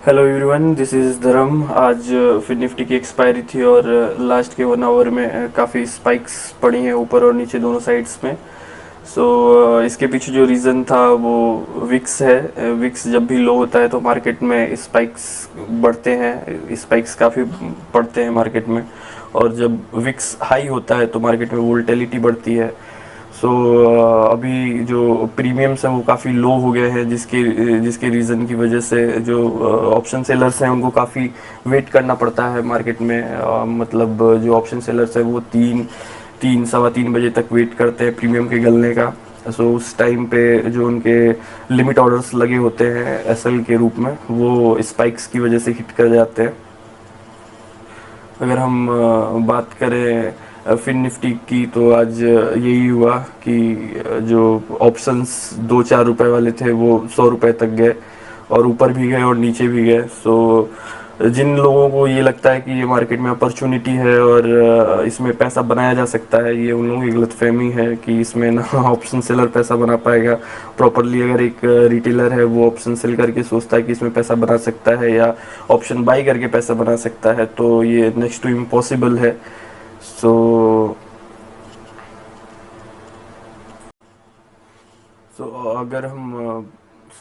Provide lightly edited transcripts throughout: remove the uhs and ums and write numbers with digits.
Hello everyone, this is धर्म। आज फिर निफ्टी की एक्सपायरी थी और लास्ट के 1 आवर में काफ़ी स्पाइक्स पड़ी हैं ऊपर और नीचे दोनों साइड्स में। इसके पीछे जो रीज़न था वो विक्स है। विक्स जब भी लो होता है तो मार्केट में स्पाइक्स बढ़ते हैं, स्पाइक्स काफ़ी पड़ते हैं मार्केट में। और जब विक्स हाई होता है तो मार्केट में वोलेटिलिटी बढ़ती है। सो अभी जो प्रीमियम्स हैं वो काफ़ी लो हो गए हैं, जिसके जिसके रीज़न की वजह से जो ऑप्शन सेलर्स हैं उनको काफ़ी वेट करना पड़ता है मार्केट में। मतलब जो ऑप्शन सेलर्स हैं वो तीन तीन सवा तीन बजे तक वेट करते हैं प्रीमियम के गलने का। उस टाइम पे जो उनके लिमिट ऑर्डर्स लगे होते हैं एसएल के रूप में, वो स्पाइक्स की वजह से हिट कर जाते हैं। अगर हम बात करें फिन निफ्टी की, तो आज यही हुआ कि जो ऑप्शंस 2-4 रुपए वाले थे वो 100 रुपए तक गए, और ऊपर भी गए और नीचे भी गए। जिन लोगों को ये लगता है कि ये मार्केट में अपॉर्चुनिटी है और इसमें पैसा बनाया जा सकता है, ये उन लोगों की गलतफहमी है कि इसमें ना ऑप्शन सेलर पैसा बना पाएगा प्रॉपरली। अगर एक रिटेलर है वो ऑप्शन सेल करके सोचता है कि इसमें पैसा बना सकता है या ऑप्शन बाई करके पैसा बना सकता है, तो ये नेक्स्ट टू इम्पॉसिबल है। सो सो अगर हम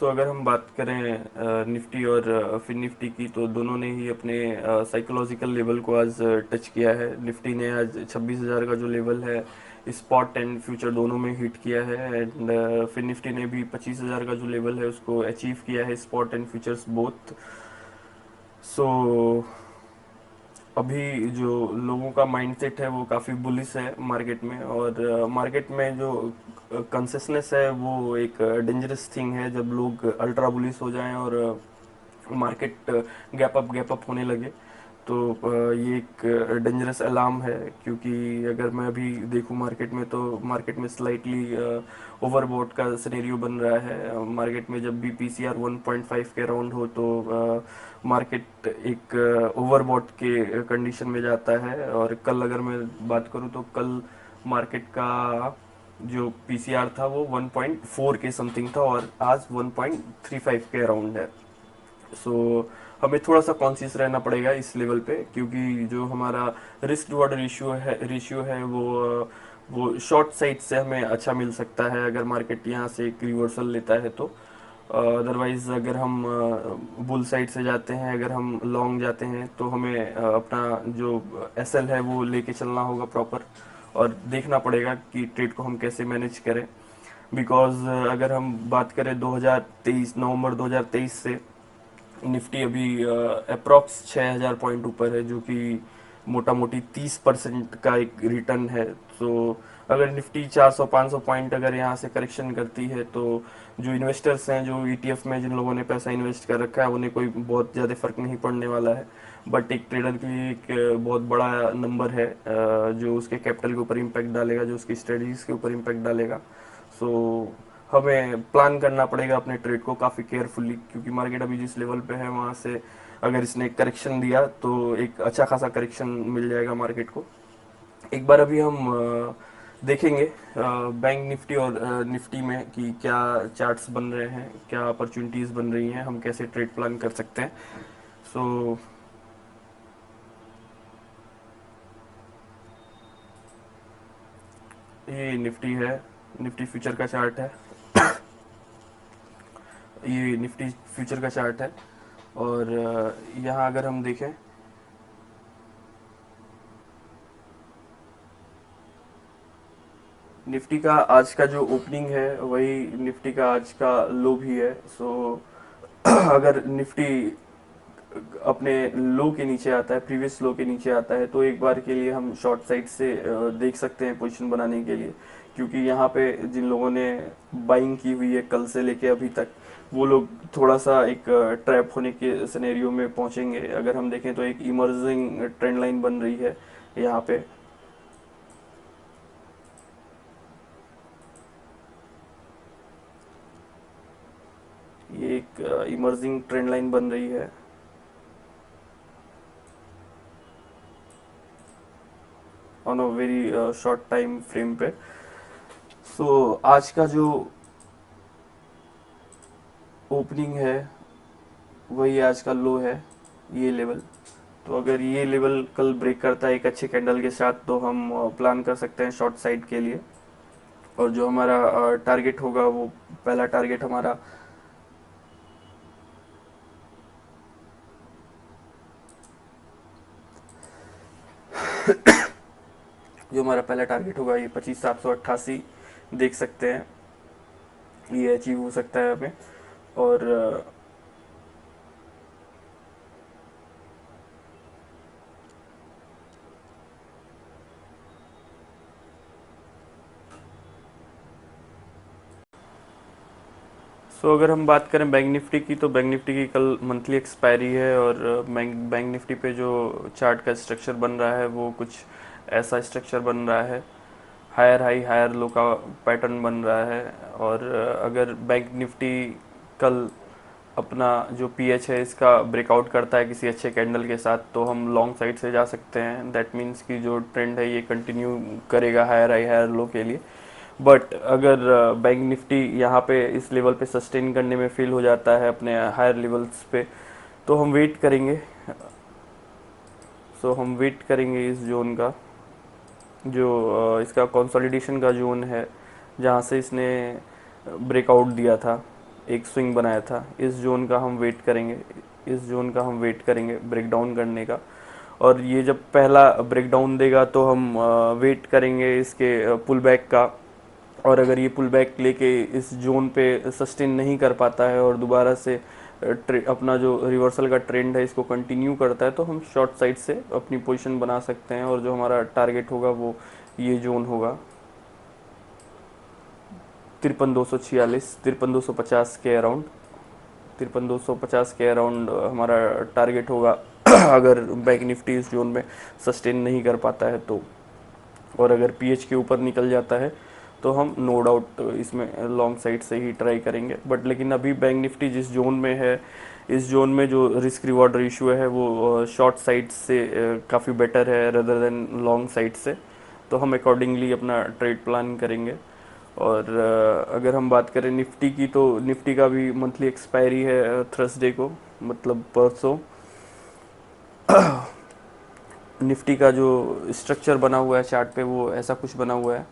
अगर हम बात करें निफ्टी और फिन निफ्टी की, तो दोनों ने ही अपने साइकोलॉजिकल लेवल को आज टच किया है। निफ्टी ने आज 26,000 का जो लेवल है स्पॉट एंड फ्यूचर दोनों में हिट किया है, एंड फिन निफ्टी ने भी 25,000 का जो लेवल है उसको अचीव किया है, स्पॉट एंड फ्यूचर्स बोथ। सो अभी जो लोगों का माइंडसेट है वो काफ़ी बुलिश है मार्केट में, और मार्केट में जो कंसेसनेस है वो एक डेंजरस थिंग है। जब लोग अल्ट्रा बुलिश हो जाएं और मार्केट गैप अप होने लगे, तो ये एक डेंजरस अलार्म है। क्योंकि अगर मैं अभी देखूं मार्केट में, तो मार्केट में स्लाइटली ओवरबॉट का सिनेरियो बन रहा है। मार्केट में जब भी पीसीआर 1.5 के अराउंड हो तो मार्केट एक ओवरबॉट के कंडीशन में जाता है। और कल अगर मैं बात करूं तो कल मार्केट का जो पीसीआर था वो 1.4 के समथिंग था और आज 1.35 के अराउंड है। सो हमें थोड़ा सा कॉन्शियस रहना पड़ेगा इस लेवल पे, क्योंकि जो हमारा रिस्क रिवॉर्ड रेशियो है वो शॉर्ट साइड से हमें अच्छा मिल सकता है अगर मार्केट यहाँ से एक रिवर्सल लेता है तो। अदरवाइज अगर हम बुल साइड से जाते हैं, अगर हम लॉन्ग जाते हैं, तो हमें अपना जो एसएल है वो लेके चलना होगा प्रॉपर, और देखना पड़ेगा कि ट्रेड को हम कैसे मैनेज करें। बिकॉज अगर हम बात करें 2023 नवंबर 2023 से, निफ्टी अभी अप्रॉक्स 6,000 पॉइंट ऊपर है, जो कि मोटा मोटी 30% का एक रिटर्न है। तो अगर निफ्टी 400-500 पॉइंट अगर यहाँ से करेक्शन करती है, तो जो इन्वेस्टर्स हैं, जो ईटीएफ में जिन लोगों ने पैसा इन्वेस्ट कर रखा है, उन्हें कोई बहुत ज़्यादा फर्क नहीं पड़ने वाला है। बट एक ट्रेडर के लिए एक बहुत बड़ा नंबर है, जो उसके कैपिटल के ऊपर इम्पैक्ट डालेगा, जो उसकी स्ट्रेटजीज के ऊपर इम्पैक्ट डालेगा। सो हमें प्लान करना पड़ेगा अपने ट्रेड को काफ़ी केयरफुली, क्योंकि मार्केट अभी जिस लेवल पे है वहाँ से अगर इसने करेक्शन दिया तो एक अच्छा खासा करेक्शन मिल जाएगा मार्केट को। एक बार अभी हम देखेंगे बैंक निफ्टी और निफ्टी में कि क्या चार्ट्स बन रहे हैं, क्या अपॉर्चुनिटीज़ बन रही हैं, हम कैसे ट्रेड प्लान कर सकते हैं। सो ये निफ्टी है, निफ्टी फ्यूचर का चार्ट है। ये निफ्टी फ्यूचर का चार्ट है, और यहाँ अगर हम देखें, निफ्टी का आज का जो ओपनिंग है वही निफ्टी का आज का लो भी है। अगर निफ्टी अपने लो के नीचे आता है, प्रीवियस लो के नीचे आता है, तो एक बार के लिए हम शॉर्ट साइड से देख सकते हैं पोजीशन बनाने के लिए। क्योंकि यहाँ पे जिन लोगों ने बाइंग की हुई है कल से लेके अभी तक, वो लोग थोड़ा सा एक ट्रैप होने के सिनेरियो में पहुंचेंगे। अगर हम देखें तो एक इमर्जिंग ट्रेंड लाइन बन रही है यहाँ पे। ये एक इमर्जिंग ट्रेंड लाइन बन रही है on a very short time frame पे। आज का जो ओपनिंग है वही आज का लो है, ये लेवल। तो अगर ये लेवल कल ब्रेक करता है एक अच्छे कैंडल के साथ, तो हम प्लान कर सकते हैं शॉर्ट साइड के लिए। और जो हमारा टारगेट होगा, वो पहला टारगेट हमारा जो हमारा पहला टारगेट होगा, ये 25,788 देख सकते हैं, ये अचीव हो सकता है हमें। और अगर हम बात करें बैंक निफ्टी की, तो बैंक निफ्टी की कल मंथली एक्सपायरी है, और बैंक बैंक निफ्टी पे जो चार्ट का स्ट्रक्चर बन रहा है वो कुछ ऐसा स्ट्रक्चर बन रहा है, हायर हाई हायर लो का पैटर्न बन रहा है। और अगर बैंक निफ्टी कल अपना जो पीएच है इसका ब्रेकआउट करता है किसी अच्छे कैंडल के साथ, तो हम लॉन्ग साइड से जा सकते हैं। दैट मीन्स कि जो ट्रेंड है ये कंटिन्यू करेगा हायर हाई हायर लो के लिए। बट अगर बैंक निफ्टी यहाँ पे इस लेवल पे सस्टेन करने में फेल हो जाता है अपने हायर लेवल्स पे, तो हम वेट करेंगे। हम वेट करेंगे इस जोन का, जो इसका कंसोलिडेशन का जोन है, जहाँ से इसने ब्रेकआउट दिया था, एक स्विंग बनाया था, इस जोन का हम वेट करेंगे। इस जोन का हम वेट करेंगे ब्रेकडाउन करने का। और ये जब पहला ब्रेकडाउन देगा तो हम वेट करेंगे इसके पुल बैक का। और अगर ये पुल बैक लेके इस जोन पे सस्टेन नहीं कर पाता है और दोबारा से अपना जो रिवर्सल का ट्रेंड है इसको कंटिन्यू करता है, तो हम शॉर्ट साइड से अपनी पोजीशन बना सकते हैं। और जो हमारा टारगेट होगा वो ये जोन होगा 53,246 53,250 के अराउंड। 53,250 के अराउंड हमारा टारगेट होगा अगर बैंक निफ्टी इस जोन में सस्टेन नहीं कर पाता है तो। और अगर पीएच के ऊपर निकल जाता है तो हम नो डाउट इसमें लॉन्ग साइड से ही ट्राई करेंगे। बट लेकिन अभी बैंक निफ्टी जिस जोन में है, इस जोन में जो रिस्क रिवॉर्ड रेशियो है वो शॉर्ट साइड से काफ़ी बेटर है रदर देन लॉन्ग साइड से। तो हम अकॉर्डिंगली अपना ट्रेड प्लान करेंगे। और अगर हम बात करें निफ्टी की, तो निफ्टी का भी मंथली एक्सपायरी है थर्सडे को, मतलब परसों। निफ्टी का जो स्ट्रक्चर बना हुआ है चार्ट पे वो ऐसा कुछ बना हुआ है,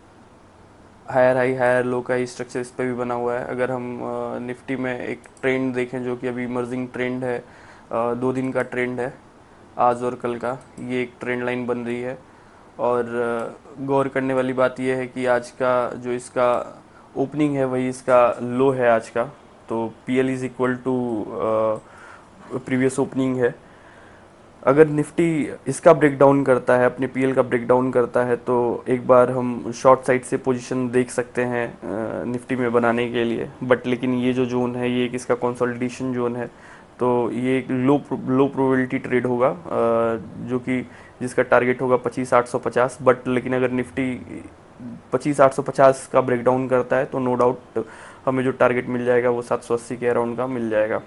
हायर हाई हायर लो का ही स्ट्रक्चर इस पे भी बना हुआ है। अगर हम निफ्टी में एक ट्रेंड देखें जो कि अभी इमर्जिंग ट्रेंड है, 2 दिन का ट्रेंड है, आज और कल का, ये एक ट्रेंड लाइन बन रही है। और गौर करने वाली बात यह है कि आज का जो इसका ओपनिंग है वही इसका लो है आज का। तो P L is equal to previous opening है। अगर निफ्टी इसका ब्रेकडाउन करता है, अपने पीएल का ब्रेकडाउन करता है, तो एक बार हम शॉर्ट साइड से पोजीशन देख सकते हैं निफ्टी में बनाने के लिए। बट लेकिन ये जो जोन है ये एक इसका कंसोलिडेशन जोन है, तो ये एक लो प्रोबेबिलिटी ट्रेड होगा, जो कि जिसका टारगेट होगा 25,850। बट लेकिन अगर निफ्टी 25,850 का ब्रेकडाउन करता है तो नो डाउट हमें जो टारगेट मिल जाएगा वो 780 के अराउंड का मिल जाएगा।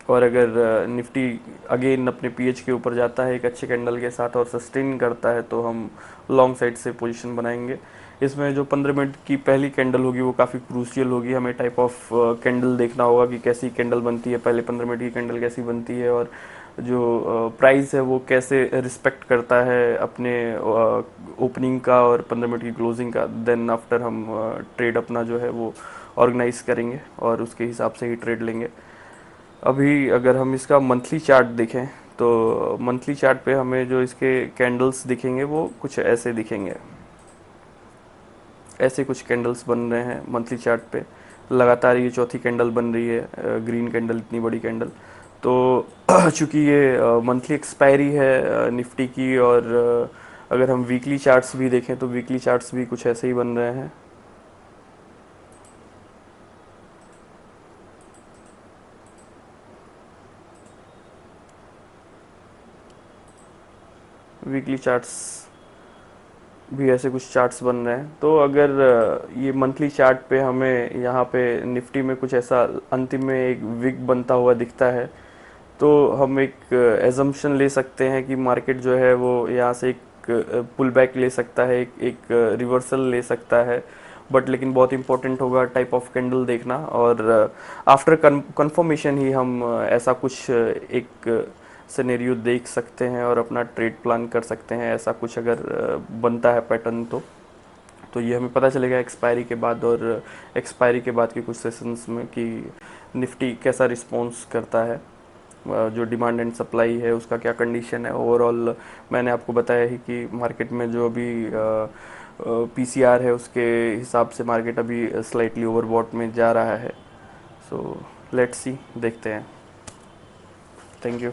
और अगर निफ्टी अगेन अपने पीएच के ऊपर जाता है एक अच्छे कैंडल के साथ और सस्टेन करता है, तो हम लॉन्ग साइड से पोजीशन बनाएंगे। इसमें जो 15 मिनट की पहली कैंडल होगी वो काफ़ी क्रूशियल होगी। हमें टाइप ऑफ कैंडल देखना होगा कि कैसी कैंडल बनती है, पहले 15 मिनट की कैंडल कैसी बनती है, और जो प्राइस है वो कैसे रिस्पेक्ट करता है अपने ओपनिंग का और 15 मिनट की क्लोजिंग का। देन आफ्टर हम ट्रेड अपना जो है वो ऑर्गेनाइज करेंगे और उसके हिसाब से ही ट्रेड लेंगे। अभी अगर हम इसका मंथली चार्ट देखें, तो मंथली चार्ट पे हमें जो इसके कैंडल्स दिखेंगे वो कुछ ऐसे दिखेंगे। ऐसे कुछ कैंडल्स बन रहे हैं मंथली चार्ट पे, लगातार ये चौथी कैंडल बन रही है, ग्रीन कैंडल, इतनी बड़ी कैंडल। तो चूंकि ये मंथली एक्सपायरी है निफ्टी की, और अगर हम वीकली चार्ट्स भी देखें तो वीकली चार्ट्स भी कुछ ऐसे ही बन रहे हैं। वीकली चार्ट्स भी ऐसे कुछ चार्ट्स बन रहे हैं। तो अगर ये मंथली चार्ट पे हमें यहाँ पे निफ्टी में कुछ ऐसा अंतिम में एक विक बनता हुआ दिखता है, तो हम एक एजम्पशन ले सकते हैं कि मार्केट जो है वो यहाँ से एक पुल बैक ले सकता है, एक रिवर्सल ले सकता है। बट लेकिन बहुत इंपॉर्टेंट होगा टाइप ऑफ कैंडल देखना, और आफ्टर कंफर्मेशन ही हम ऐसा कुछ एक सिनेरियो देख सकते हैं और अपना ट्रेड प्लान कर सकते हैं। ऐसा कुछ अगर बनता है पैटर्न तो ये हमें पता चलेगा एक्सपायरी के बाद, और एक्सपायरी के बाद के कुछ सेशंस में कि निफ्टी कैसा रिस्पॉन्स करता है, जो डिमांड एंड सप्लाई है उसका क्या कंडीशन है ओवरऑल। मैंने आपको बताया ही कि मार्केट में जो अभी पीसीआर है उसके हिसाब से मार्केट अभी स्लाइटली ओवरबॉट में जा रहा है। सो लेट्स सी, देखते हैं। Thank you.